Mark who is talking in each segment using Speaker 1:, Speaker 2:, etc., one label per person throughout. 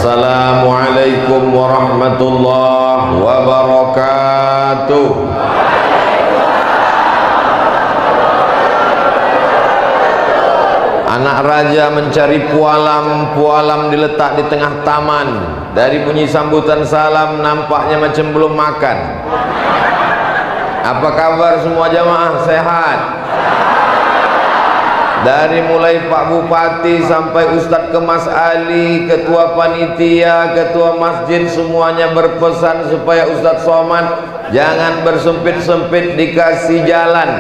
Speaker 1: Assalamualaikum warahmatullahi wabarakatuh. Anak raja mencari pualam, pualam diletak di tengah taman. Dari bunyi sambutan salam nampaknya macam belum makan. Apa kabar semua jamaah, sehat? Dari mulai Pak Bupati sampai Ustadz Kemas Ali, Ketua Panitia, Ketua Masjid, semuanya berpesan supaya Ustadz Somad jangan bersempit-sempit dikasih jalan.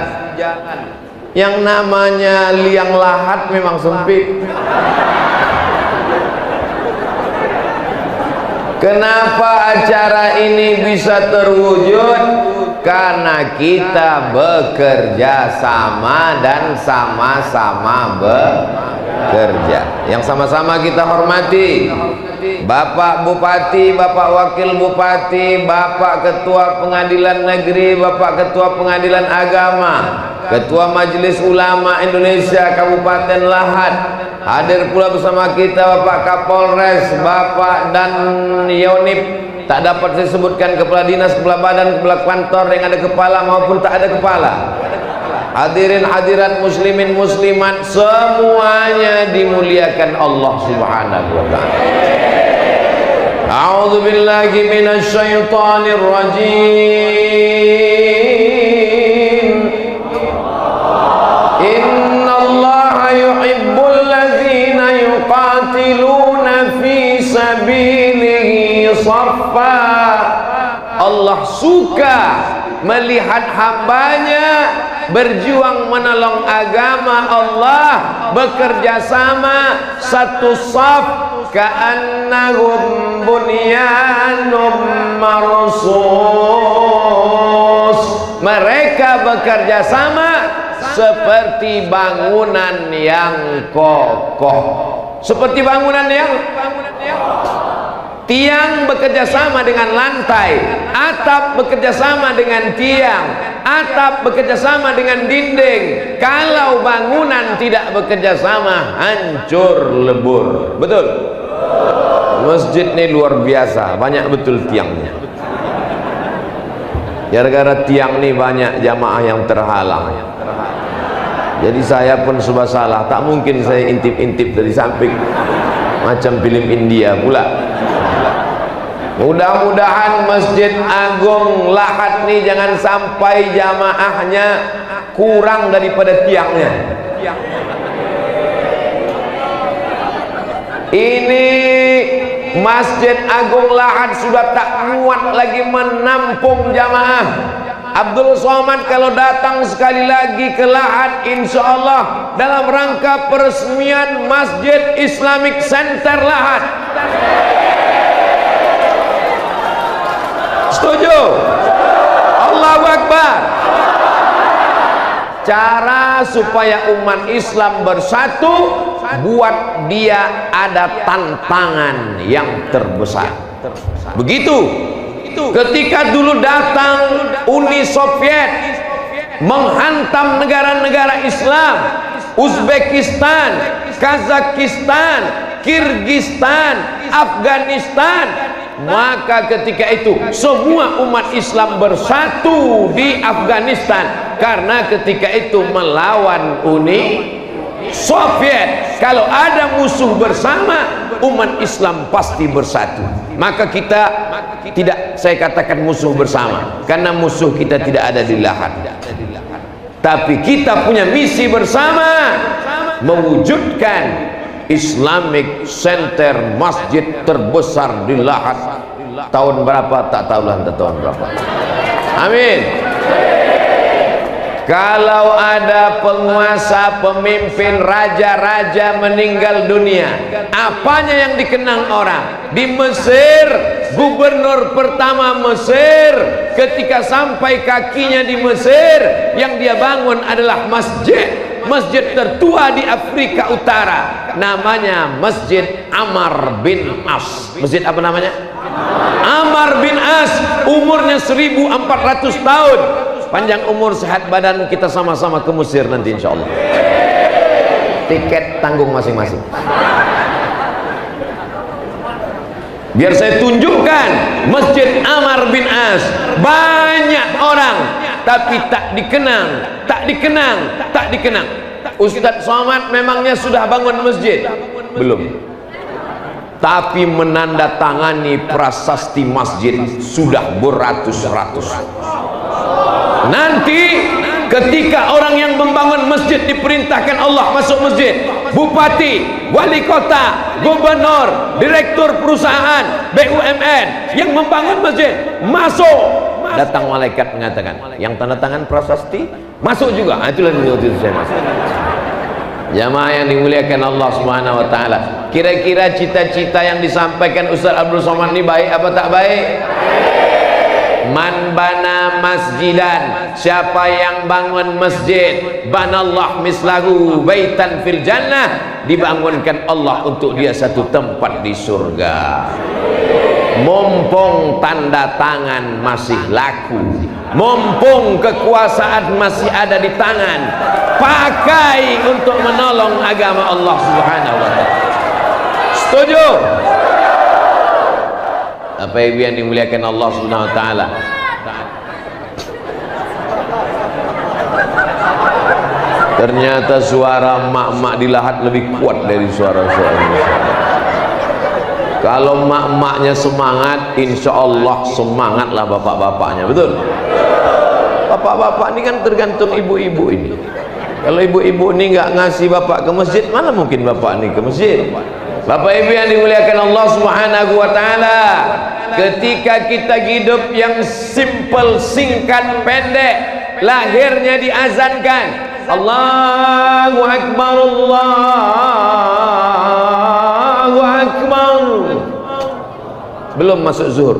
Speaker 1: Yang namanya liang lahat memang sempit. Kenapa acara ini bisa terwujud? Karena kita bekerja sama dan sama-sama bekerja. Yang sama-sama kita hormati Bapak Bupati, Bapak Wakil Bupati, Bapak Ketua Pengadilan Negeri, Bapak Ketua Pengadilan Agama, Ketua Majelis Ulama Indonesia Kabupaten Lahat. Hadir pula bersama kita Bapak Kapolres, Bapak dan Yonip. Tak dapat saya sebutkan kepala dinas, kepala badan, kepala kantor yang ada kepala maupun tak ada kepala. Hadirin hadirat muslimin muslimat, semuanya dimuliakan Allah Subhanahu wa taala. A'udzu billahi minasy syaithanir rajim. Innallaha yuhibbul ladzina yuqatiluna fi sabilihi saffa. Allah suka melihat hambanya berjuang menolong agama Allah, bekerja sama satu saf, ka'annahum bunyanum marsus. Mereka bekerja sama seperti bangunan yang kokoh. Seperti bangunan yang tiang bekerja sama dengan lantai, atap bekerja sama dengan tiang, atap bekerja sama dengan dinding. Kalau bangunan tidak bekerja sama, hancur lebur. Betul? Masjid ini luar biasa, banyak betul tiangnya. Gara-gara tiang ini banyak jamaah yang terhalang. Jadi saya pun serba salah, tak mungkin saya intip-intip dari samping macam film India pula. Mudah-mudahan Masjid Agung Lahat nih jangan sampai jamaahnya kurang daripada tiangnya. Ini Masjid Agung Lahat sudah tak muat lagi menampung jamaah. Abdul Somad kalau datang sekali lagi ke Lahat, insya Allah dalam rangka peresmian Masjid Islamic Center Lahat. Setuju? Allahu Akbar. Cara supaya umat Islam bersatu, buat dia ada tantangan yang terbesar. Begitu ketika dulu datang Uni Soviet menghantam negara-negara Islam, Uzbekistan, Kazakhstan, Kirgistan, Afghanistan, maka ketika itu semua umat Islam bersatu di Afghanistan karena ketika itu melawan Uni Soviet. Kalau ada musuh bersama, umat Islam pasti bersatu. Maka kita tidak, saya katakan musuh bersama, karena musuh kita tidak ada di Lahat. Tapi kita punya misi bersama, mewujudkan Islamic Center, masjid terbesar di Lahat. Tahun berapa tak tahu lah, tahun berapa. Amin. Kalau ada penguasa, pemimpin, raja-raja meninggal dunia, apanya yang dikenang orang? Di Mesir, gubernur pertama Mesir ketika sampai kakinya di Mesir, yang dia bangun adalah masjid tertua di Afrika Utara, namanya Masjid Amr bin As. Masjid apa namanya? Amr bin As. Umurnya 1400 tahun. Panjang umur, sehat badan, kita sama-sama ke Mesir nanti insya Allah. Tiket tanggung masing-masing. Biar saya tunjukkan Masjid Amr bin As, banyak orang tapi tak dikenang. Ustadz Somad memangnya sudah bangun masjid? Belum. Tapi menandatangani prasasti masjid sudah beratus-ratus. Nanti ketika orang yang membangun masjid diperintahkan Allah masuk masjid, bupati, wali kota, gubernur, direktur perusahaan, BUMN yang membangun masjid masuk, datang malaikat mengatakan, yang tanda tangan prasasti masuk juga. Itulah yang saya masuk. Jamaah yang dimuliakan Allah Subhanahu wa taala, kira-kira cita-cita yang disampaikan Ustaz Abdul Somad ini baik apa tak baik? Man bana masjidan, siapa yang bangun masjid, banallah mislahu baitan fil jannah, dibangunkan Allah untuk dia satu tempat di surga. Mumpung tanda tangan masih laku, mumpung kekuasaan masih ada di tangan, pakai untuk menolong agama Allah Subhanahu wa taala. Setuju? Apa ibu yang dimuliakan Allah Subhanahu wa taala? Ternyata suara mak-mak di Lahat lebih kuat dari suara-suara ini. Kalau mak-maknya semangat, insya Allah semangatlah bapak-bapaknya, betul? Bapak-bapak ini kan tergantung ibu-ibu ini. Kalau ibu-ibu ini nggak ngasih bapak ke masjid, mana mungkin bapak ini ke masjid? Bapak ibu yang dimuliakan Allah Subhanahu wa taala, ketika kita hidup yang simple, singkat, pendek, lahirnya diazankan, Allahu Akbar, Allahu Akbar, belum masuk zuhur.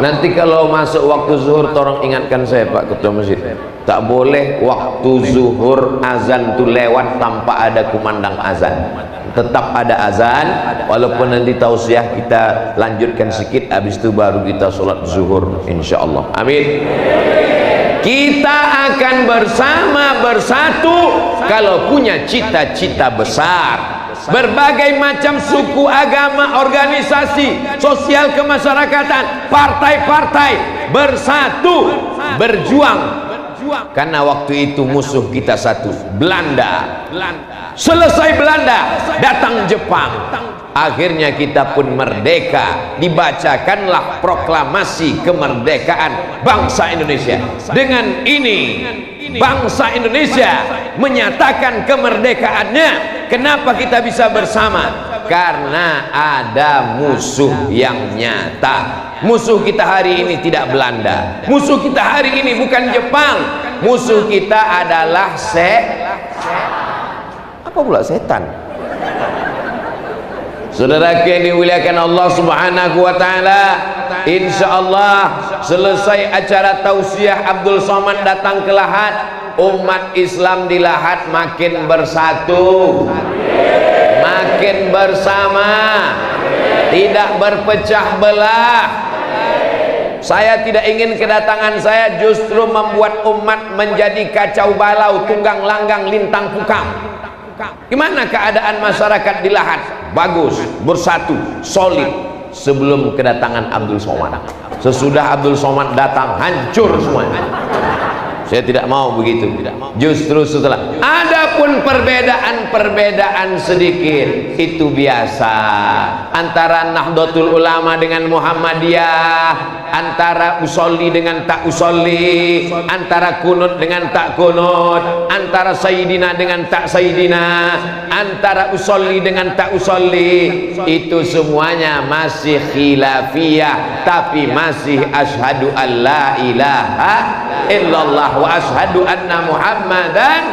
Speaker 1: Nanti kalau masuk waktu zuhur, tolong ingatkan saya Pak Ketua Masjid, tak boleh waktu zuhur azan itu lewat tanpa ada kumandang azan. Tetap ada azan, walaupun nanti tausiah kita lanjutkan sedikit, habis itu baru kita sholat zuhur insyaallah. Amin. Kita akan bersama bersatu kalau punya cita-cita besar. Berbagai macam suku, agama, organisasi, sosial kemasyarakatan, partai-partai bersatu, berjuang. Karena waktu itu musuh kita satu, Belanda. Selesai Belanda, datang Jepang. Akhirnya kita pun merdeka. Dibacakanlah proklamasi kemerdekaan bangsa Indonesia. Dengan ini bangsa Indonesia menyatakan kemerdekaannya. Kenapa kita bisa bersama? Karena ada musuh yang nyata. Musuh kita hari ini tidak Belanda, musuh kita hari ini bukan Jepang, musuh kita adalah apa pula setan. Saudara yang dimuliakan Allah Subhanahu wa taala, insyaallah selesai acara tausiah Abdul Somad datang ke Lahat, umat Islam di Lahat makin bersatu, makin bersama, tidak berpecah belah. Saya tidak ingin kedatangan saya justru membuat umat menjadi kacau balau, tunggang langgang, lintang pukang. Gimana keadaan masyarakat di Lahat? Bagus, bersatu, solid. Sebelum kedatangan Abdul Somad. Sesudah Abdul Somad datang, hancur semuanya. Saya tidak mau begitu. Justru setelah, adapun perbedaan sedikit itu biasa. Antara Nahdlatul Ulama dengan Muhammadiyah, antara usolli dengan tak usolli, antara kunut dengan tak kunut, antara sayyidina dengan tak sayyidina, antara usolli dengan tak usolli, itu semuanya masih khilafiyah, tapi masih asyhadu an la ilaha illallah wa asyhadu anna Muhammadan.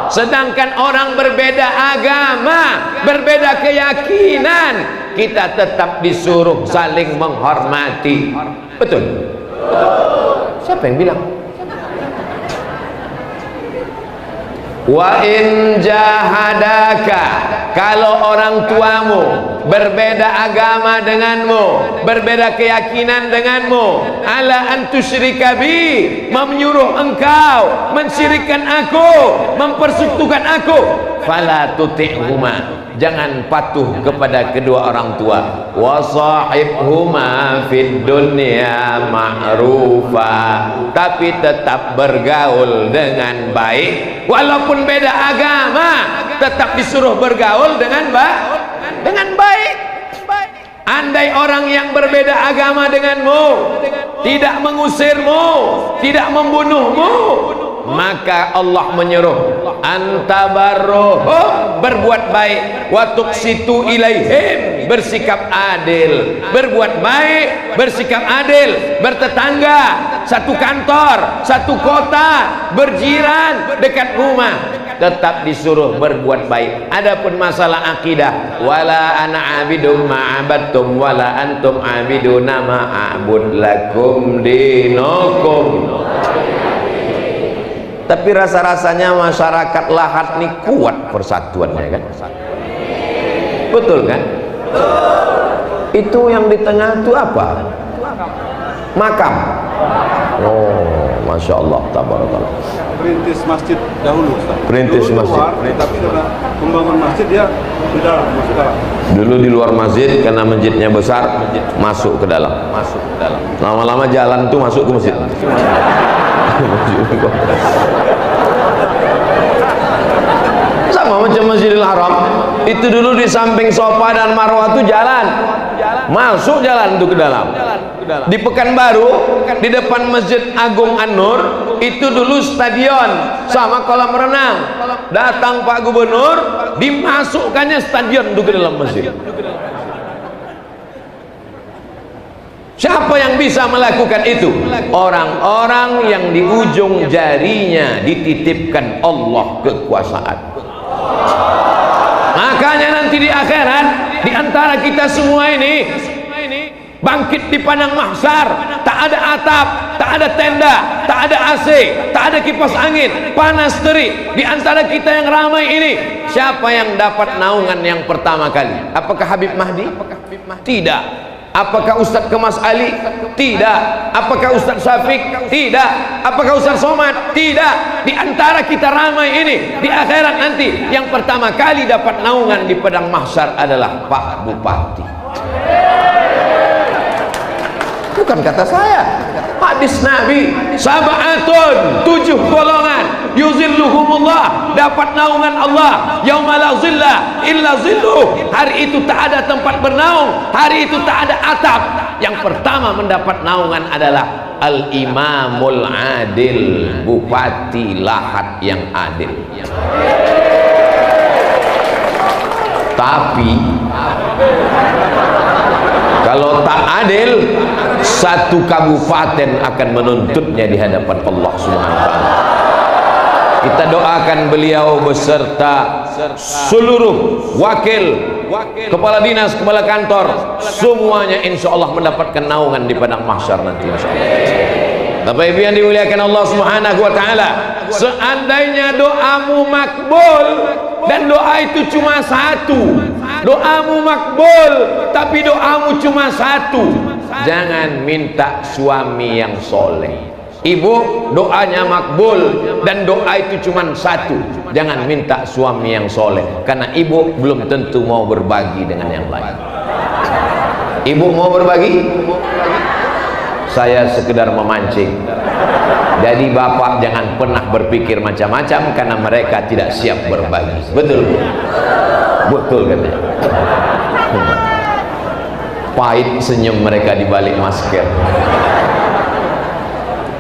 Speaker 1: Sedangkan orang berbeda agama, berbeda keyakinan, kita tetap disuruh saling menghormati. Betul? Siapa yang bilang? Wa in jahadaka, kalau orang tuamu berbeda agama denganmu, berbeda keyakinan denganmu, ala an tusyrika bi, menyuruh engkau mensyirikkan aku, mempersekutukan aku, fala tuti'huma, jangan patuh kepada kedua orang tua. Wa sahibhuma fid dunya ma'rufa, tapi tetap bergaul dengan baik walaupun beda agama, tetap disuruh bergaul dengan baik. Andai orang yang berbeda agama denganmu tidak mengusirmu, tidak membunuhmu, maka Allah menyuruh antabarruhum, berbuat baik, wa tuqsitu ilaihim, bersikap adil, berbuat baik, bersikap adil, bertetangga, satu kantor, satu kota, berjiran, dekat rumah, tetap disuruh berbuat baik. Adapun masalah akidah, wala ana abidum ma'abadtum wala antum abiduna ma'abud lakum dinukum. Tapi rasa-rasanya masyarakat Lahat ini kuat persatuannya kan? Betul kan? Itu yang di tengah itu apa? Makam. Oh, Masya Allah, tabarakallah.
Speaker 2: Perintis masjid dahulu, Ustaz.
Speaker 1: Perintis
Speaker 2: dulu
Speaker 1: masjid.
Speaker 2: Luar, tapi karena membangun masjid dia sudah masuk dalam.
Speaker 1: Dulu di luar masjid, karena masjidnya besar, masuk ke dalam. Lama-lama jalan tuh masuk ke masjid. Sama macam Masjidil Haram, itu dulu di samping Safa dan Marwah itu jalan, masuk jalan tuh ke dalam. Di Pekanbaru, di depan Masjid Agung An-Nur, itu dulu stadion sama kolam renang. Datang Pak Gubernur, dimasukkannya stadion tuh ke dalam masjid. Siapa yang bisa melakukan itu? Orang-orang yang di ujung jarinya dititipkan Allah kekuasaan. Makanya nanti di akhirat, di antara kita semua ini bangkit di padang mahsyar, tak ada atap, tak ada tenda, tak ada AC, tak ada kipas angin, panas terik. Di antara kita yang ramai ini, siapa yang dapat naungan yang pertama kali? Apakah Habib Mahdi? Tidak. Apakah Ustadz Kemas Ali? Tidak. Apakah Ustadz Syafiq? Tidak. Apakah Ustadz Somad? Tidak. Di antara kita ramai ini, di akhirat nanti, yang pertama kali dapat naungan di padang mahsyar adalah Pak Bupati. Bukan kata saya, hadis Nabi. Sab'atun, 7 golongan, yuzilluhumullah, dapat naungan Allah yauma la zilla illa zilluh. Hari itu tak ada tempat bernaung, hari itu tak ada atap. Yang pertama mendapat naungan adalah Al-Imamul Adil, Bupati Lahat yang adil. Tapi kalau tak adil, satu kabupaten akan menuntutnya di hadapan Allah Subhanahu wa taala. Kita doakan beliau beserta seluruh wakil, kepala dinas, kepala kantor, semuanya insya Allah mendapatkan naungan di padang mahsyar nanti insya Allah. Bapak Ibu yang dimuliakan Allah Subhanahu wa taala, seandainya doamu makbul dan doa itu cuma satu, doamu makbul tapi doamu cuma satu, jangan minta suami yang soleh. Ibu doanya makbul dan doa itu cuma satu, jangan minta suami yang soleh, karena ibu belum tentu mau berbagi dengan yang lain. Ibu mau berbagi? Saya sekedar memancing. Jadi bapak jangan pernah berpikir macam-macam, karena mereka tidak siap berbagi. Betul? Betul katanya. Pahit senyum mereka di balik masker.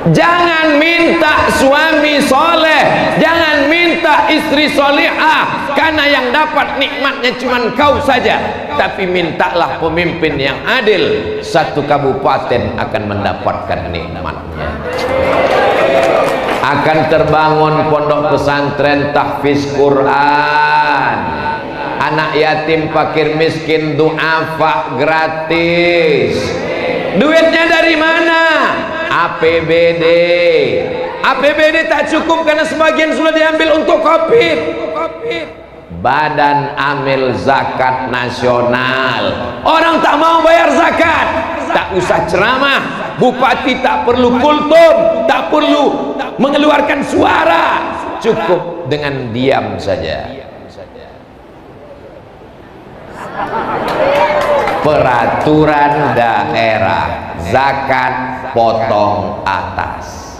Speaker 1: Jangan minta suami soleh, jangan minta istri solihah, karena yang dapat nikmatnya cuma kau saja. Tapi mintalah pemimpin yang adil, satu kabupaten akan mendapatkan nikmatnya. Akan terbangun pondok pesantren tahfiz Quran, anak yatim, fakir miskin, duafa gratis. Duitnya dari mana? APBD. APBD tak cukup karena sebagian sudah diambil untuk Covid. Badan Amil Zakat Nasional. Orang tak mau bayar zakat, tak usah ceramah. Bupati tak perlu kultum, tak perlu mengeluarkan suara, cukup dengan diam saja. peraturan daerah zakat potong atas.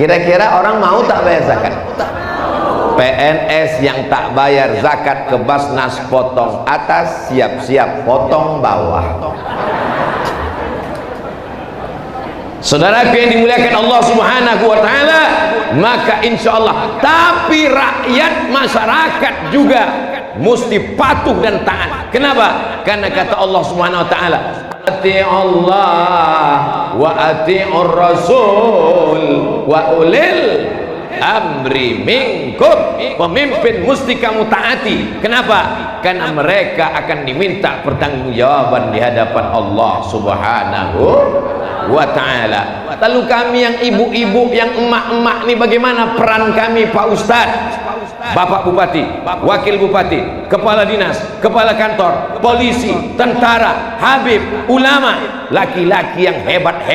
Speaker 1: Kira-kira orang mau tak bayar zakat? PNS yang tak bayar zakat ke Basnas potong atas, siap-siap potong bawah. Saudaraku yang dimuliakan Allah Subhanahu wa taala, maka insya Allah, tapi rakyat masyarakat juga mesti patuh dan taat. Kenapa? Karena kata Allah Subhanahu wa taala, ati'allah wa ati'ur rasul wa ulil amri minkum. Pemimpin mesti kamu taati. Kenapa? Karena mereka akan diminta pertanggungjawaban di hadapan Allah Subhanahu wa ta'ala. Lalu kami yang ibu-ibu, yang emak-emak nih, bagaimana peran kami Pak Ustadz, Bapak Bupati, Wakil Bupati, Kepala Dinas, Kepala Kantor, Polisi, Tentara, Habib, Ulama, laki-laki yang hebat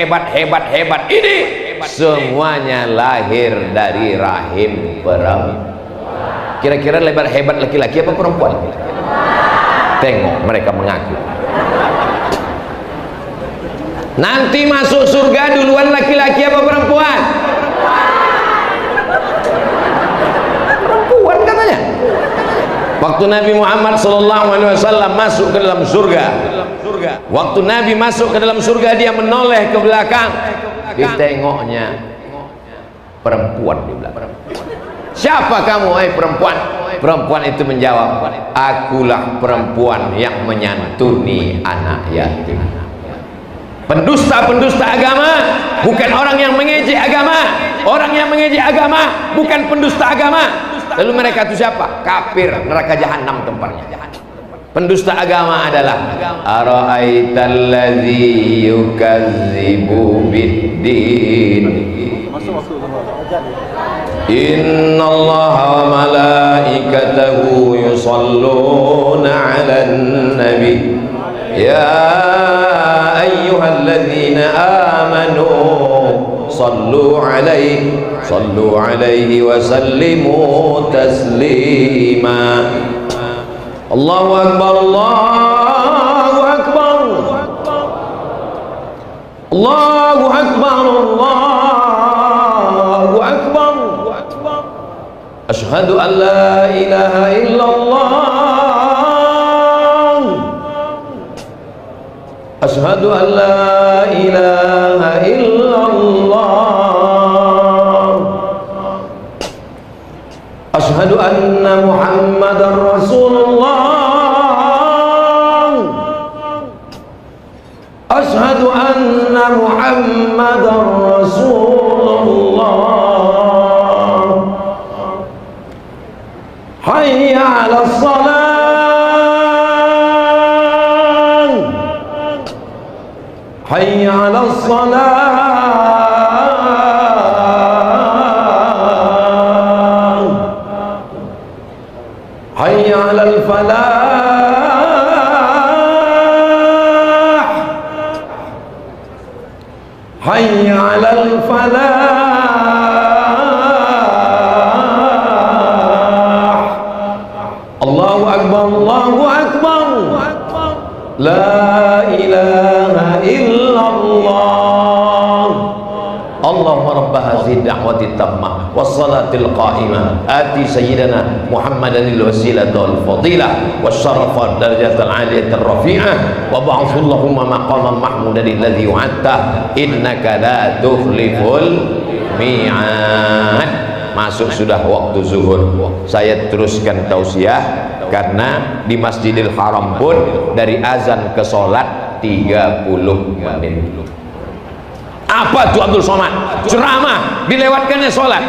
Speaker 1: ini semuanya lahir dari rahim perempuan. Kira-kira lebar hebat laki-laki apa perempuan? Tengok mereka mengaku. Nanti masuk surga duluan laki-laki apa perempuan? Perempuan katanya. Waktu Nabi Muhammad SAW masuk ke dalam surga, waktu Nabi masuk ke dalam surga, dia menoleh ke belakang, ditengoknya perempuan di belakang. Siapa kamu, perempuan? Perempuan itu menjawab, akulah perempuan yang menyantuni anak yatim. Pendusta-pendusta agama bukan orang yang mengejek agama. Orang yang mengejek agama bukan pendusta agama. Lalu mereka itu siapa? Kafir, neraka jahanam tempatnya. Pendusta agama adalah ara'aital ladzi yukadzibu biddin. Innallaha wa malaikatahu yusalluna 'alan nabi. Ya ayyuhalladzina amanu sallu alaihi wa sallimu taslima. Allahu akbar, Allahu akbar, Allahu akbar, Allahu akbar. Asyhadu an la ilaha illallah, asyhadu an la ilaha illallah, asyhadu anna Muhammadar Rasulullah, asyhadu anna Muhammadar Rasulullah. Hayya 'alas salat, hayya 'alas salat, hayya 'alal falah, hayya 'alal falah. Allahu akbar, Allahu akbar, la ilaha illallah. Allahumma rabb hadhihi da'wati tammah wassalatil qa'imah ati sayyidina Muhammadanil wasilata wal fadilah wasyarafa darajatal aliyatir rafi'ah wa ba'athu Allahumma maqaman mahmudan alladhi wa'adta innaka la tukhliful mi'ad. Masuk sudah waktu zuhur, saya teruskan tausiah karena di Masjidil Haram pun dari azan ke sholat 30 menit. Apa tuh Abdul Somad? Ceramah, dilewatkannya sholat.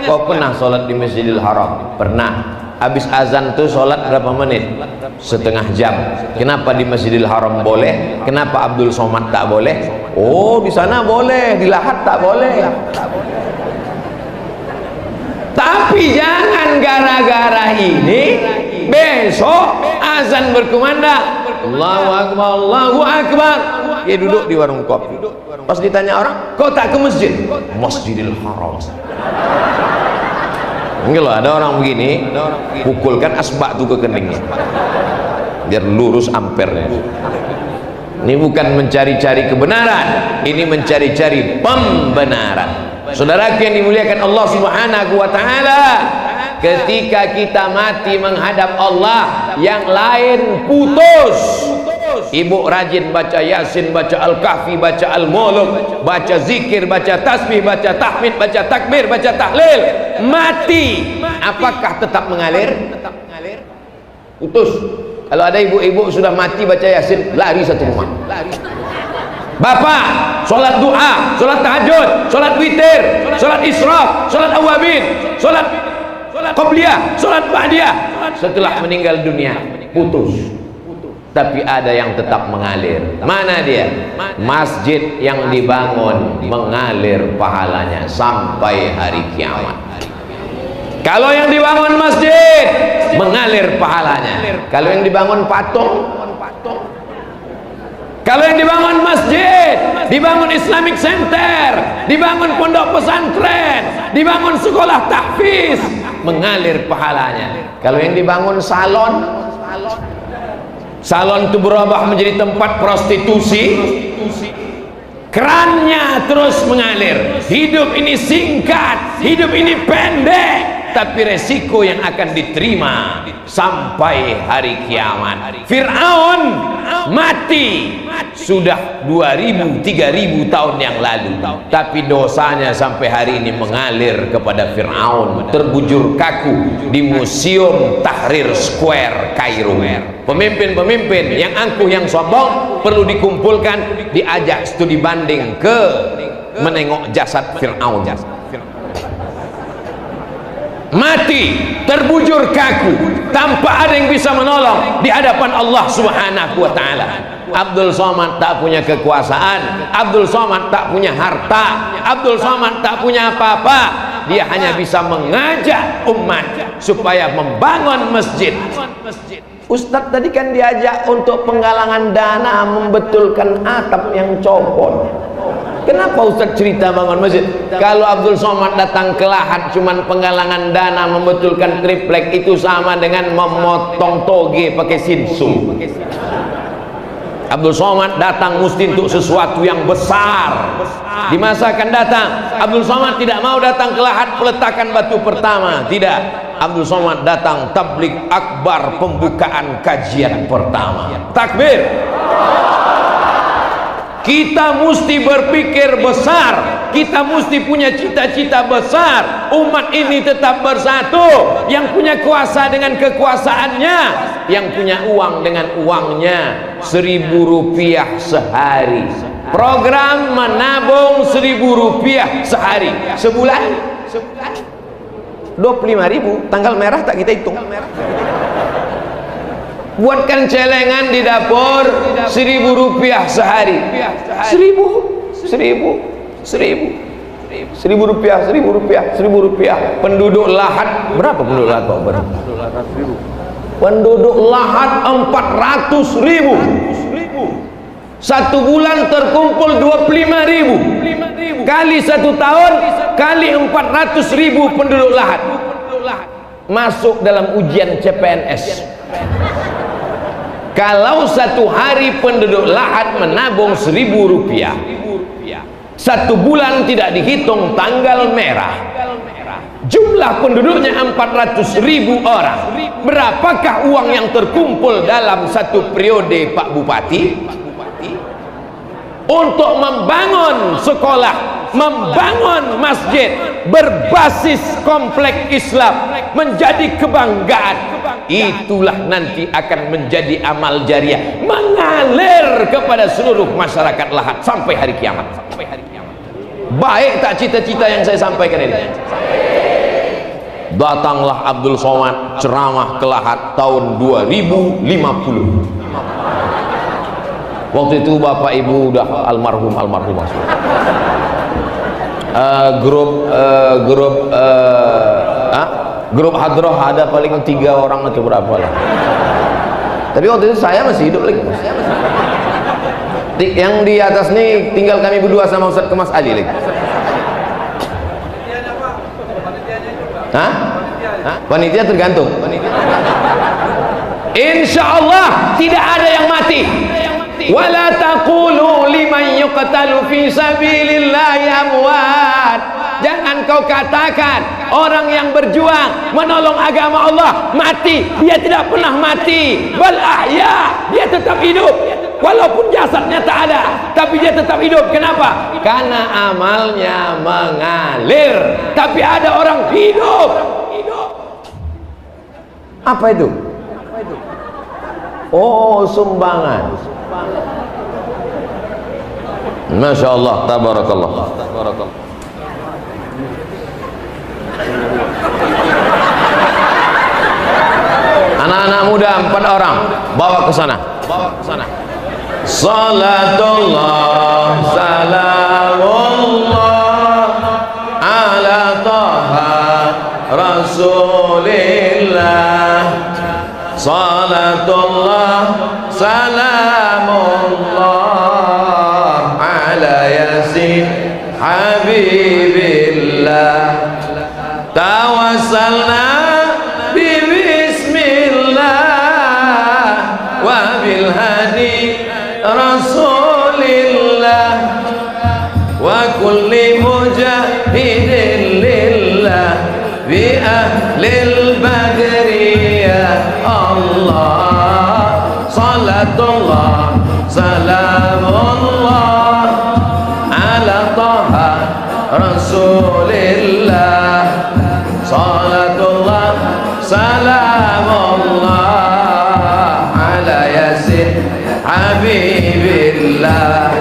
Speaker 1: Kau pernah sholat di Masjidil Haram? Pernah. Habis azan tuh sholat berapa menit? Setengah jam. Kenapa di Masjidil Haram boleh? Kenapa Abdul Somad tak boleh? Oh, di sana boleh, di Lahad tak boleh. Tapi jangan gara-gara ini besok azan berkumandang Allahu akbar, Allahu akbar, dia duduk di warung kopi. Pas ditanya orang, kau tak ke masjid? Masjidil Haram. Enggak loh, ada orang begini, pukulkan asbak tuh ke keningnya biar lurus ampernya. Ini bukan mencari-cari kebenaran, ini mencari-cari pembenaran. Saudaraku yang dimuliakan Allah Subhanahu wa taala, ketika kita mati menghadap Allah, yang lain putus. Ibu rajin baca Yasin, baca Al-Kahfi, baca Al-Mulk, baca zikir, baca tasbih, baca tahmid, baca takbir, baca tahlil. Mati, apakah tetap mengalir? Putus. Kalau ada ibu-ibu sudah mati baca Yasin, lari satu rumah. Bapak, sholat duha, sholat tahajud, sholat witir, sholat israf, sholat awabin, sholat qobliyah, sholat ba'diyah, setelah meninggal dunia putus. Tapi ada yang tetap mengalir. Mana dia? Masjid yang dibangun mengalir pahalanya sampai hari kiamat. Kalau yang dibangun masjid mengalir pahalanya. Kalau yang dibangun patung, kalau yang dibangun masjid, dibangun Islamic Center, dibangun pondok pesantren, dibangun sekolah tahfiz, mengalir pahalanya. Kalau yang dibangun salon, salon itu berubah menjadi tempat prostitusi, kerannya terus mengalir. Hidup ini singkat, hidup ini pendek, tapi resiko yang akan diterima sampai hari kiamat. Fir'aun mati sudah 2000, 3000 tahun yang lalu, tapi dosanya sampai hari ini mengalir kepada Fir'aun, terbujur kaku di Museum Tahrir Square Kairo. Pemimpin-pemimpin yang angkuh, yang sombong perlu dikumpulkan, diajak studi banding ke menengok jasad Fir'aun. Mati, terbujur kaku, tanpa ada yang bisa menolong di hadapan Allah Subhanahu wa taala. Abdul Somad tak punya kekuasaan, Abdul Somad tak punya harta, Abdul Somad tak punya apa-apa. Dia hanya bisa mengajak umat supaya membangun masjid. Ustadz tadi kan diajak untuk penggalangan dana membetulkan atap yang copot. Kenapa Ustaz cerita bangun masjid? Kalau Abdul Somad datang ke Lahat cuman penggalangan dana membetulkan triplek, itu sama dengan memotong toge pakai sinsum. Abdul Somad datang mesti untuk sesuatu yang besar. Di masa akan datang, Abdul Somad tidak mau datang ke Lahat peletakan batu pertama, tidak. Abdul Somad datang tabligh akbar, pembukaan kajian pertama. Takbir. Kita mesti berpikir besar, kita mesti punya cita-cita besar. Umat ini tetap bersatu, yang punya kuasa dengan kekuasaannya, yang punya uang dengan uangnya. 1.000 rupiah sehari, program menabung 1.000 rupiah sehari, sebulan 25.000. Tanggal merah tak kita hitung. Buatkan celengan di dapur, 1.000 rupiah sehari. 1.000 rupiah, 1.000 rupiah. Penduduk Lahat berapa? Penduduk Lahat Pak? Penduduk Lahat 400.000. Satu bulan terkumpul 25.000 kali 1 tahun kali 400.000 penduduk Lahat masuk dalam ujian CPNS. Kalau satu hari penduduk Lahat menabung 1.000 rupiah, satu bulan tidak dihitung tanggal merah, jumlah penduduknya 400.000 orang. Berapakah uang yang terkumpul dalam satu periode Pak Bupati untuk membangun sekolah, membangun masjid berbasis komplek Islam menjadi kebanggaan? Itulah nanti akan menjadi amal jariah, mengalir kepada seluruh masyarakat Lahat sampai hari kiamat. Baik tak cita-cita yang saya sampaikan ini? Datanglah Abdul Somad ceramah ke Lahat tahun 2050. Waktu itu bapak ibu udah almarhum semua. Grup hadroh ada paling 3 orang atau berapa lah. Tapi waktu itu saya masih hidup lagi. Yang di atas nih tinggal kami berdua sama Ustaz Kemas Ali lagi. Hah? Panitia tergantung. Insya Allah tidak ada yang mati. wala taqulu liman yuqtalu fi sabilillahi amwat. Jangan kau katakan orang yang berjuang menolong agama Allah mati. Dia tidak pernah mati. Bal ahya, dia tetap hidup. Walaupun jasadnya tak ada, tapi dia tetap hidup. Kenapa? Karena amalnya mengalir. Tapi ada orang hidup. Apa itu? Oh, sumbangan. Masya Allah, tabarakallah. Anak-anak muda 4 orang, bawa ke sana. Salatullah, salamullah ala taha rasulillah. Salatullah, salamullah ala yasin habibillah. Tawassalna bismillah wa bil hadi rasulillah wa kulli mujahidin lillah bi ahlil badri ya Allah. Salatullah, salamullah ala taha rasulillah. Salatullah, salamullah ala yasin habibillah.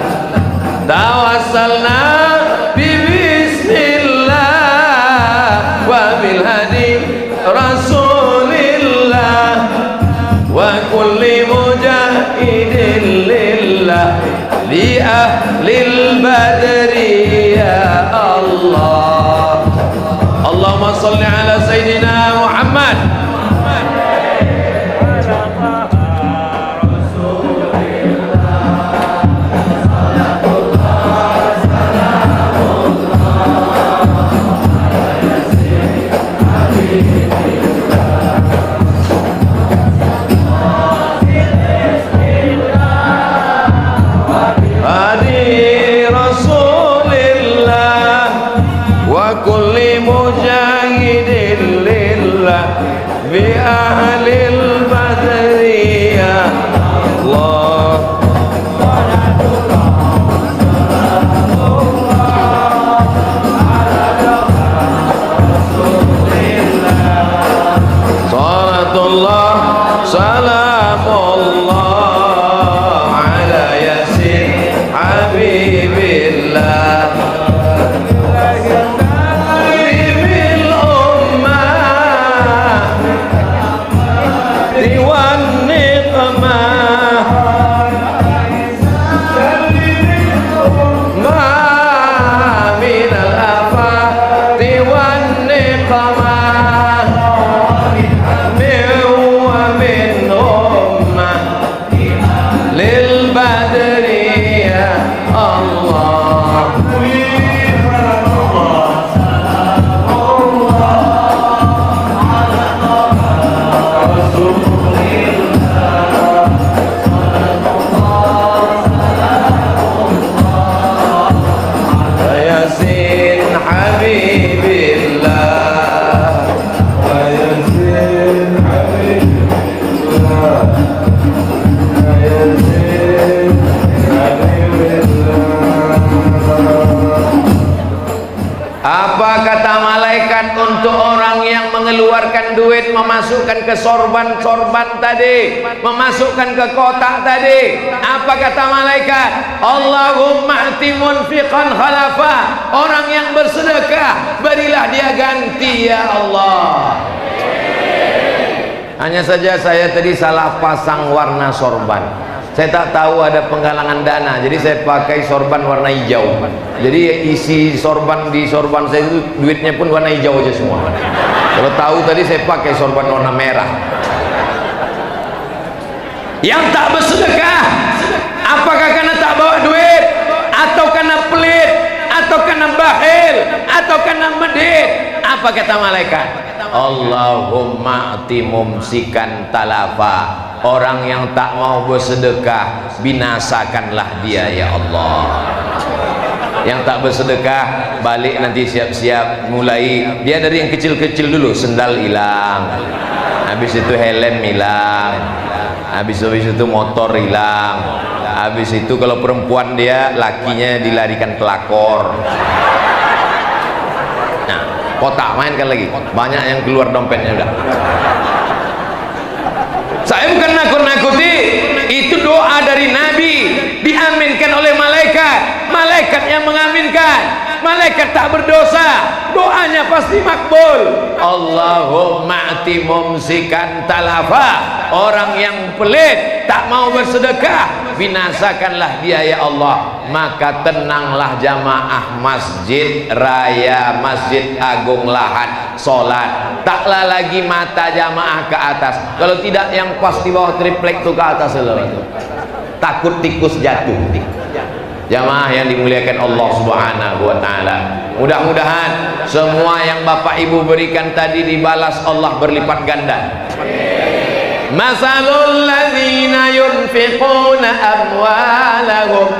Speaker 1: Tawassalna bi bismillah wa bil hadi rasulillah wa kulli mujahidin lillah li ahlil badri ya Allah. Allahumma salli ala Sayyidina Muhammad. Hadi Rasulillah wa kulli mujahidin lillah bi ahlil badri ya Allah. Salatullah, salamullah ala yasin habibillah. Habibil ummah diwan niqmah ma minal afati wan niqmah wa min ummah lil badri ya Allah. Yasin habibillah wa yasin habibillah wa yasin habibillah. Apa kata malaikat untuk orang yang mengeluarkan duit memasukkan ke sorban tadi, memasukkan ke kotak tadi? Apa kata malaikat? Allahumma ati munfiqan khalafa. Orang yang bersedekah berilah dia ganti ya Allah. Hanya saja saya tadi salah pasang warna sorban. Saya tak tahu ada penggalangan dana, jadi saya pakai sorban warna hijau. Jadi isi sorban di sorban saya itu duitnya pun warna hijau aja semua. Kalau tahu tadi saya pakai sorban warna merah. Yang tak bersedekah, apakah karena tak bawa duit, atau karena pelit, atau karena bakhil, atau karena medit? Apa kata malaikat? Allahumma ati mumsikan talafa. orang yang tak mau bersedekah, binasakanlah dia ya Allah. Yang tak bersedekah, balik nanti siap-siap, mulai dia dari yang kecil-kecil dulu, sendal hilang, habis itu helm hilang, habis itu motor hilang, habis itu kalau perempuan dia lakinya dilarikan pelakor. Nah, kotak mainkan lagi, banyak yang keluar dompetnya udah. Saya bukan nakut-nakuti, itu doa dari Nabi, diaminkan oleh malaikat, malaikat yang mengaminkan. Malaikat tak berdosa, doanya pasti makbul. Allahumma ati mumsikan talafa, orang yang pelit tak mau bersedekah, binasakanlah dia ya Allah. Maka tenanglah jamaah masjid raya, Masjid Agung Lahad, sholat taklah lagi mata jamaah ke atas. Kalau tidak yang pas di bawah triplek tuh ke atas, takut tikus jatuh. Jamaah yang dimuliakan Allah Subhanahu wa taala, mudah-mudahan semua yang Bapak Ibu berikan tadi dibalas Allah berlipat ganda. Masalul ladzina yunfiquna amwalahum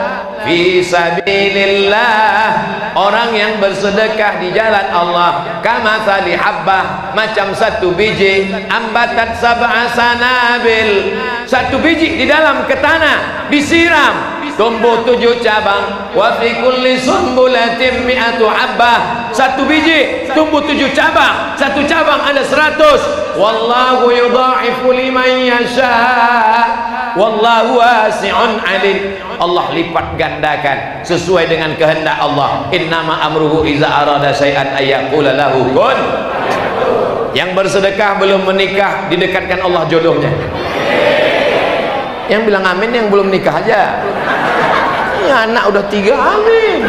Speaker 1: fi sabilillah, orang yang bersedekah di jalan Allah, kamatsali habbah, macam satu biji, ambatat sab'a sanabil, satu biji di dalam ke tanah disiram tumbuh 7 cabang, wa fi kulli sumbulatin mi'atu habbah, satu biji tumbuh 7 cabang, satu cabang ada 100. Wallahu yudha'ifu liman yasha, wallahu wasi'un alim. Allah lipat gandakan sesuai dengan kehendak Allah. Innama amruhu iza arada syai'an ayyaqula lahu kun. Yang bersedekah belum menikah, didekatkan Allah jodohnya. Yang bilang amin yang belum nikah aja. Ini anak udah 3, amin.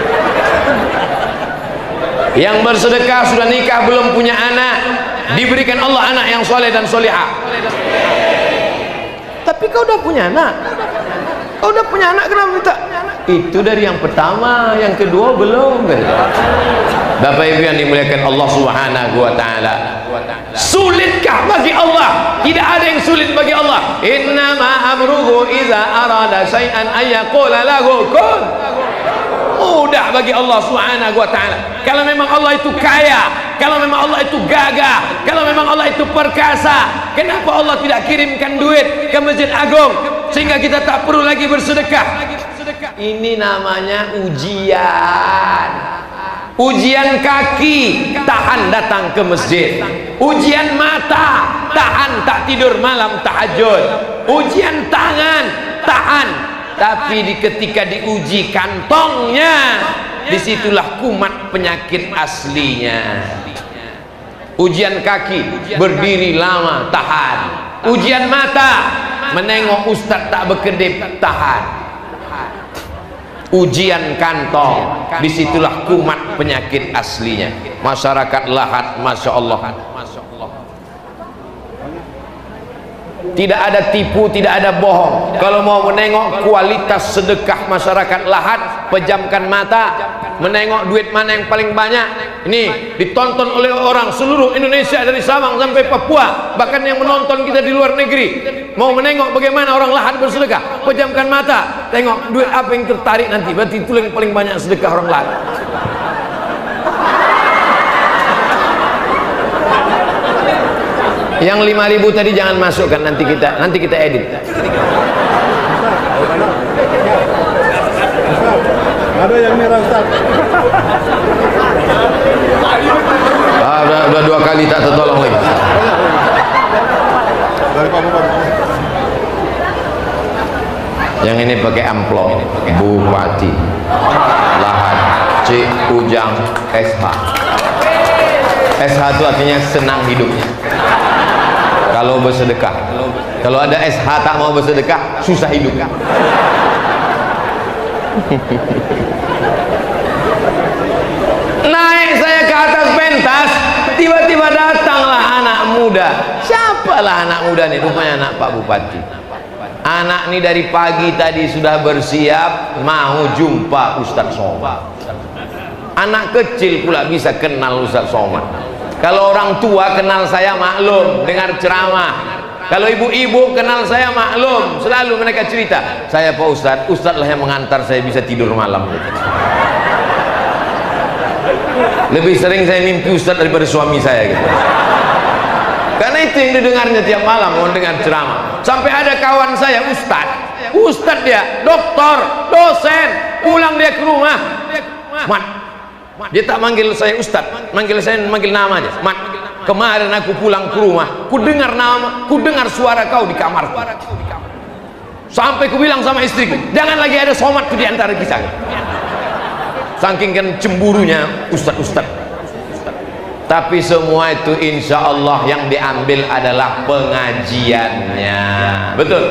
Speaker 1: Yang bersedekah sudah nikah belum punya anak, diberikan Allah anak yang soleh dan solihah. Tapi kau udah punya anak, kau udah punya anak kenapa minta? Itu dari yang pertama, yang kedua belum. Bapak Ibu yang dimuliakan Allah Subhanahu wa taala, sulitkah bagi Allah? Tidak ada yang sulit bagi Allah. Innama amruhu iza arada syai'an ayyaqula lahu kun. Mudah bagi Allah Subhanahu wa taala. Kalau memang Allah itu kaya, kalau memang Allah itu gagah, kalau memang Allah itu perkasa, kenapa Allah tidak kirimkan duit ke Masjid Agung sehingga kita tak perlu lagi bersedekah? Ini namanya ujian. Ujian kaki, tahan datang ke masjid. Ujian mata, tahan tak tidur malam tahajud. Ujian tangan, tahan. Tapi ketika diuji kantongnya, disitulah kumat penyakit aslinya. Ujian kaki, berdiri lama, tahan. Ujian mata, menengok ustaz tak berkedip, tahan. Ujian kantong, disitulah kumat penyakit aslinya. Masyarakat Lahad, masya Allah, tidak ada tipu, tidak ada bohong. Kalau mau menengok kualitas sedekah masyarakat Lahad, pejamkan mata, menengok duit mana yang paling banyak. Ini ditonton oleh orang seluruh Indonesia, dari Sabang sampai Papua, bahkan yang menonton kita di luar negeri. Mau menengok bagaimana orang Lahad bersedekah, pejamkan mata, tengok duit apa yang tertarik nanti, berarti itu yang paling banyak sedekah orang Lahad. Yang 5.000 tadi jangan masukkan, nanti kita edit.
Speaker 2: Ada yang merah Ustaz.
Speaker 1: Udah 2 kali tak tertolong lagi.
Speaker 2: Dari Pak Bupati.
Speaker 1: Yang ini pakai amplop, Bupati Lahad C. Ujang SH. SH itu artinya senang hidupnya. Kalau bersedekah, kalau ada SH tak mau bersedekah, susah hidup. Naik saya ke atas pentas, tiba-tiba datanglah anak muda. Siapalah anak muda nih? Rupanya anak Pak Bupati. Anak ini dari pagi tadi sudah bersiap mau jumpa Ustadz Somad. Anak kecil pula bisa kenal Ustadz Somad. Kalau orang tua kenal saya maklum, dengar ceramah. Kalau ibu-ibu kenal saya maklum, selalu mereka cerita, saya Pak Ustadz, Ustadz lah yang mengantar saya bisa tidur malam gitu. Lebih sering saya mimpi Ustadz daripada suami saya gitu. Karena itu yang didengarnya tiap malam, mau dengar ceramah. Sampai ada kawan saya Ustadz dia, doktor, dosen, pulang dia ke rumah, Mat, dia tak manggil saya Ustadz, manggil nama aja, Mat, kemarin aku pulang ke rumah, ku dengar suara kau di kamar. Sampai ku bilang sama istriku, jangan lagi ada somat di antara kita. Saking kan cemburunya Ustadz. Tapi semua itu insya Allah yang diambil adalah pengajiannya. Betul?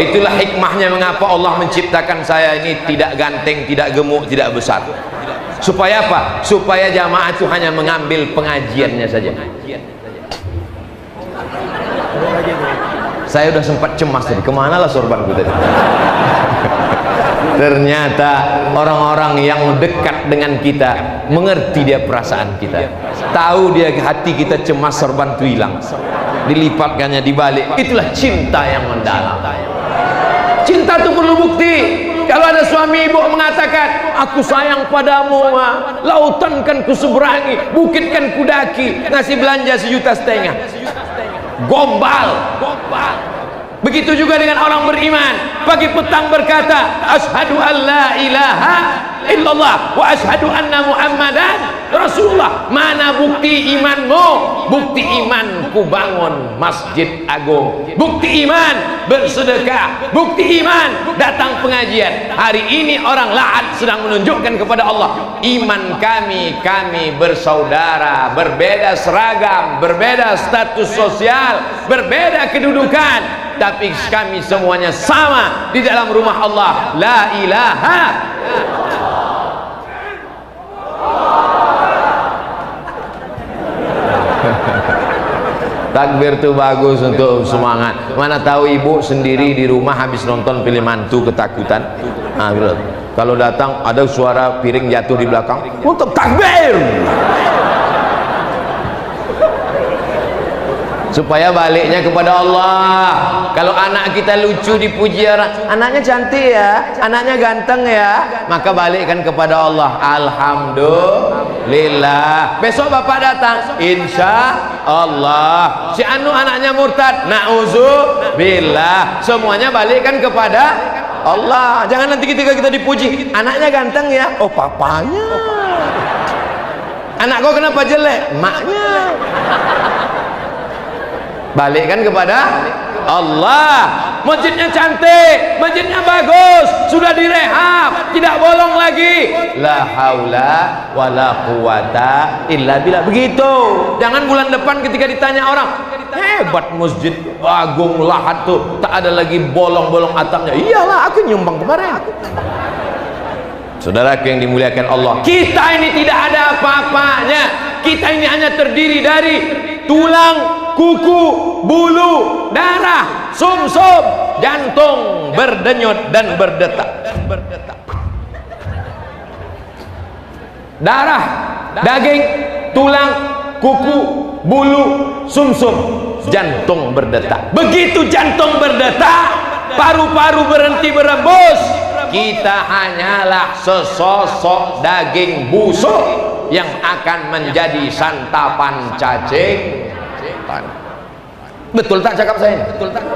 Speaker 1: Itulah hikmahnya mengapa Allah menciptakan saya ini tidak ganteng, tidak gemuk, tidak besar. Supaya apa? Supaya jamaah itu hanya mengambil pengajiannya saja. Saya udah sempat cemas tadi, kemana lah sorbanku tadi? Ternyata orang-orang yang dekat dengan kita mengerti dia perasaan kita, tahu dia hati kita cemas, sorban itu hilang, dilipatkannya dibalik. Itulah cinta yang mendalam. Cinta itu perlu bukti. Kalau ada suami ibu mengatakan, aku sayang padamu, lautan kan ku seberangi, bukit kan ku daki, ngasih belanja 1,5 juta, gombal. Begitu juga dengan orang beriman, pagi petang berkata, asyhadu an la ilaha illallah wa asyhadu anna muhammadan rasulullah. Mana bukti imanmu? Bukti imanku bangun masjid agung, bukti iman bersedekah, bukti iman datang pengajian. Hari ini orang Lahad sedang menunjukkan kepada Allah, iman kami bersaudara, berbeda seragam, berbeda status sosial, berbeda kedudukan, tapi kami semuanya sama di dalam rumah Allah. La ilaha. Takbir itu bagus untuk semangat. Mana tahu ibu sendiri di rumah habis nonton film hantu ketakutan. Nah, kalau datang ada suara piring jatuh di belakang, untuk takbir. Supaya baliknya kepada Allah. Kalau anak kita lucu dipuji orang, anaknya cantik ya, anaknya ganteng ya, maka balikkan kepada Allah, alhamdulillah. Besok bapak datang, insya Allah. Si anu anaknya murtad, na'udzubillah. Semuanya balikkan kepada Allah. Jangan nanti ketika kita dipuji, anaknya ganteng ya, oh papanya. Anak kau kenapa jelek? Maknya. Balikkan kepada Allah. Masjidnya cantik, masjidnya bagus, sudah direhab, tidak bolong lagi. La haula wala quwata illa billah. Begitu. Jangan bulan depan ketika ditanya orang, hebat masjid agung Lahad tuh, tak ada lagi bolong-bolong atapnya. Iyalah, aku nyumbang kemarin. Saudaraku yang dimuliakan Allah, kita ini tidak ada apa-apanya. Kita ini hanya terdiri dari tulang, kuku, bulu, darah, sumsum, jantung berdenyut dan berdetak. Darah, daging, tulang, kuku, bulu, sumsum, jantung berdetak. Begitu jantung berdetak, paru-paru berhenti berembus, kita hanyalah sesosok daging busuk yang akan menjadi santapan cacing. Betul tak cakap saya? Betul tak?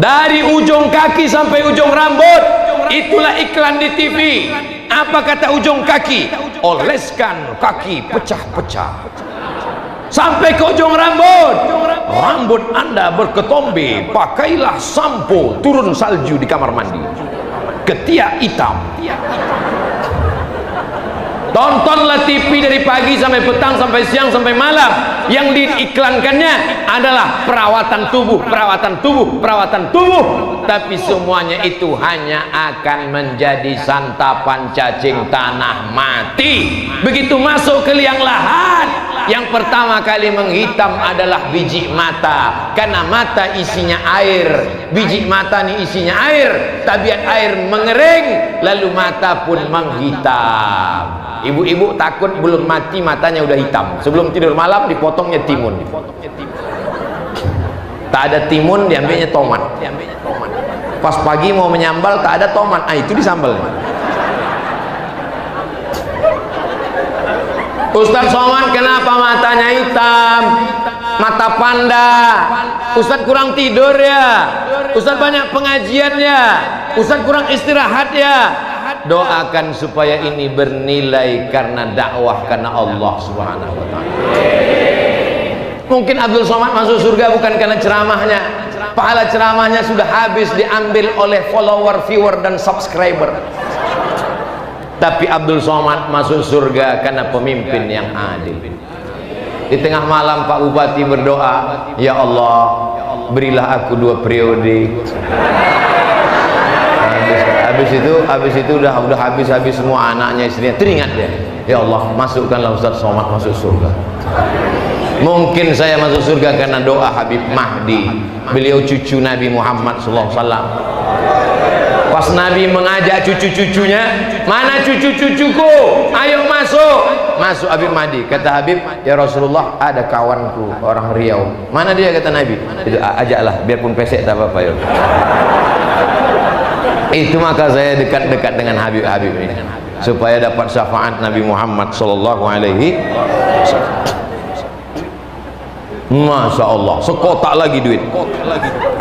Speaker 1: Dari ujung kaki sampai ujung rambut, itulah iklan di TV. Apa kata ujung kaki? Oleskan kaki pecah-pecah. Sampai ke ujung rambut, rambut Anda berketombe, pakailah sampo turun salju di kamar mandi, ketiak hitam. Tontonlah TV dari pagi sampai petang, sampai siang, sampai malam. Yang diiklankannya adalah perawatan tubuh, perawatan tubuh, perawatan tubuh. Tapi semuanya itu hanya akan menjadi santapan cacing tanah mati. Begitu masuk ke liang lahat, yang pertama kali menghitam adalah biji mata. Karena mata isinya air, biji mata ini isinya air. Tabiat air mengering, lalu mata pun menghitam. Ibu-ibu takut belum mati matanya udah hitam, sebelum tidur malam dipotongnya timun. Tak ada timun, diambilnya tomat. Pas pagi mau menyambal, tak ada tomat, itu disambal. Ustaz Somad kenapa matanya hitam, mata panda? Ustaz kurang tidur ya? Ustaz banyak pengajian ya? Ustaz kurang istirahat ya? Doakan supaya ini bernilai karena dakwah, karena Allah Subhanahu wa ta'ala. Mungkin Abdul Somad masuk surga bukan karena ceramahnya, pahala ceramahnya sudah habis diambil oleh follower, viewer dan subscriber. Tapi Abdul Somad masuk surga karena pemimpin yang adil. Di tengah malam Pak Bupati berdoa, ya Allah, berilah aku 2 periode. Habis itu udah habis semua anaknya, istrinya. Teringat dia, ya Allah, masukkanlah Ustaz Somad masuk surga. Mungkin saya masuk surga karena doa Habib Mahdi. Beliau cucu Nabi Muhammad SAW. Pas Nabi mengajak cucu-cucunya, mana cucu-cucuku? Ayo masuk. Masuk Habib Mahdi. Kata Habib, ya Rasulullah, ada kawanku orang Riau. Mana dia? Kata Nabi. Itu ajaklah, biarpun pesek tak apa-apa ya. Itu maka saya dekat-dekat dengan Habib-Habib ini supaya dapat syafaat Nabi Muhammad sallallahu alaihi wasallam. Masya Allah, sekotak lagi duit,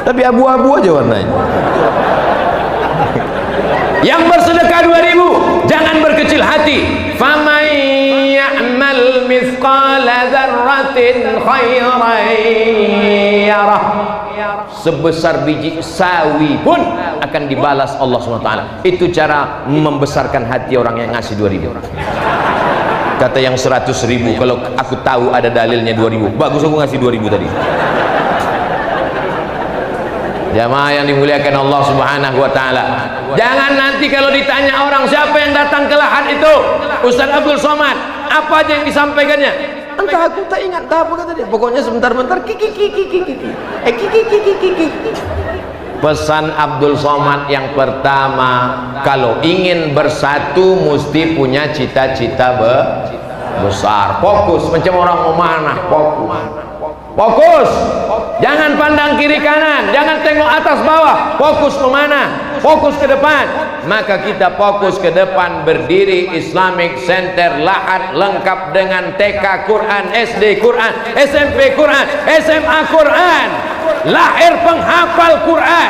Speaker 1: tapi abu-abu aja warnanya. Yang bersedekah 2.000 jangan berkecil hati. Faman ya'mal mithqala dzarratin khairan yarah. Sebesar biji sawi pun akan dibalas Allah SWT. Itu cara membesarkan hati orang yang ngasih 2.000. Kata yang 100.000, kalau aku tahu ada dalilnya 2.000, bagus aku ngasih 2.000 tadi. Jamaah yang dimuliakan Allah Subhanahu wa ta'ala, jangan nanti kalau ditanya orang siapa yang datang ke lahan itu, Ustaz Abdul Somad, apa aja yang disampaikannya? Entah, aku tak ingat, tak apa kata dia. Pokoknya sebentar-bentar kiki. Pesan Abdul Somad yang pertama, kalau ingin bersatu mesti punya cita-cita besar. Fokus, macam orang memanah, fokus. Jangan pandang kiri kanan, jangan tengok atas bawah, fokus memanah, fokus ke depan. Maka kita fokus ke depan, berdiri Islamic Center Lahat, lengkap dengan TK Quran, SD Quran, SMP Quran, SMA Quran, lahir penghafal Quran.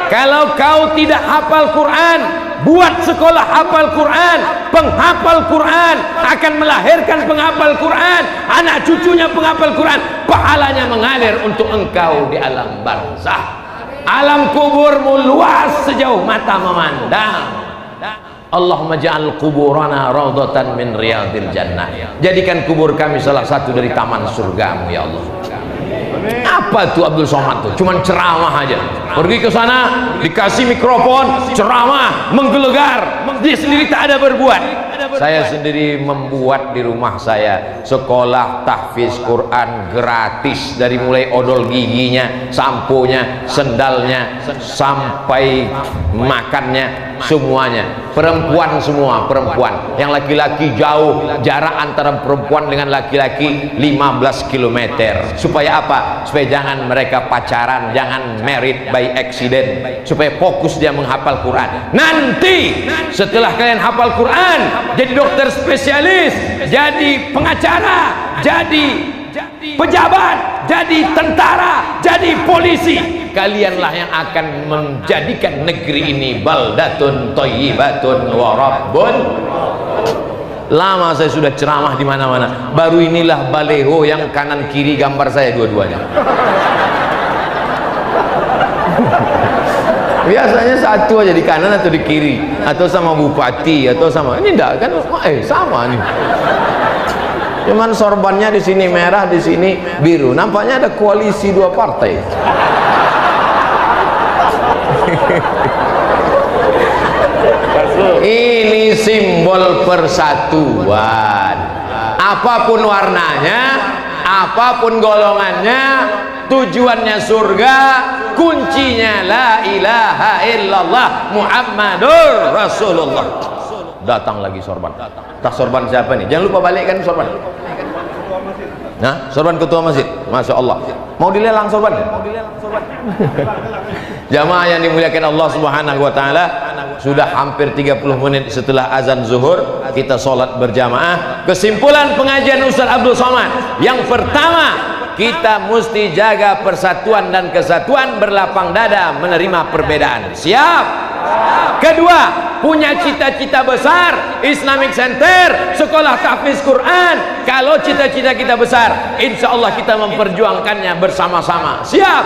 Speaker 1: Kalau kau tidak hafal Quran, buat sekolah hafal Quran. Penghafal Quran akan melahirkan penghafal Quran, anak cucunya penghafal Quran, pahalanya mengalir untuk engkau di alam barzakh. Alam kuburmu luas sejauh mata memandang. Allahumma ja'al kuburana raudhatan min riyadil jannah. Jadikan kubur kami salah satu dari taman surgamu ya Allah. Apa tuh Abdul Somad tuh? Cuman ceramah aja. Pergi ke sana, dikasih mikrofon, ceramah, menggelegar. Dia sendiri tak ada berbuat. Saya sendiri membuat di rumah saya sekolah tahfiz Quran gratis, dari mulai odol giginya, samponya, sendalnya, sampai makannya, semuanya. Perempuan semua, perempuan. Yang laki-laki jauh, jarak antara perempuan dengan laki-laki 15 km. Supaya apa? Supaya jangan mereka pacaran, jangan married by accident, supaya fokus dia menghafal Quran. Nanti setelah kalian hafal Quran, jadi dokter spesialis, jadi pengacara, jadi pejabat, jadi tentara, jadi polisi, kalianlah yang akan menjadikan negeri ini baldatun thayyibatun wa rabbun. Lama saya sudah ceramah di mana-mana, baru inilah baleho yang kanan kiri gambar saya dua-duanya. Biasanya satu aja di kanan atau di kiri, atau sama bupati, atau sama ini enggak kan, sama nih. Cuman sorbannya di sini merah, di sini biru. Nampaknya ada koalisi 2 partai. Ini simbol persatuan. Apapun warnanya, apapun golongannya, tujuannya surga, kuncinya la ilaha illallah Muhammadur Rasulullah. Datang lagi sorban. Tak sorban siapa nih? Jangan lupa balikkan sorban. Nah, sorban ketua masjid, masya Allah. Mau dilelang sorban? Jamaah yang dimuliakan Allah Subhanahu Wa Taala, sudah hampir 30 menit setelah azan zuhur kita sholat berjamaah. Kesimpulan pengajian Ustaz Abdul Somad, yang pertama, kita mesti jaga persatuan dan kesatuan, berlapang dada menerima perbedaan. Siap? Kedua, punya cita-cita besar, Islamic Center, sekolah tahfiz Quran. Kalau cita-cita kita besar, insya Allah kita memperjuangkannya bersama-sama. Siap?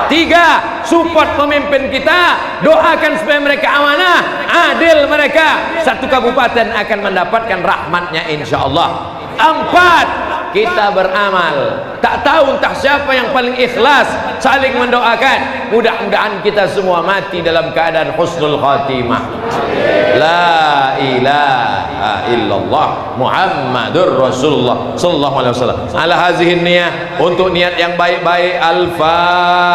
Speaker 1: Tiga, support pemimpin kita, doakan supaya mereka amanah, adil mereka. Satu kabupaten akan mendapatkan rahmatnya insya Allah. Empat, kita beramal. Tak tahu entah siapa yang paling ikhlas, saling mendoakan. Mudah-mudahan kita semua mati dalam keadaan husnul khatimah. La ilaha illallah Muhammadur Rasulullah sallallahu alaihi wasallam. Ala hazihin niyah, untuk niat yang baik-baik. Al-Fatihah.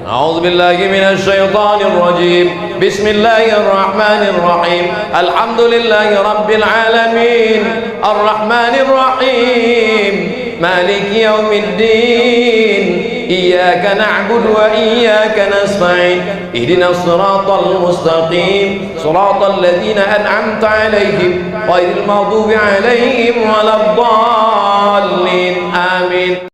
Speaker 1: A'udzu billahi minasy syaithanir rajim. Bismillahirrahmanir rahim. Alhamdulillahi rabbil alamin. Arrahmanir rahim. Maliki yaumiddin. Iyyaka na'budu wa iyyaka nasta'in. Ihdinas siratal mustaqim. Siratal ladzina an'amta 'alaihim ghairil maghdubi 'alaihim waladdallin. Amin.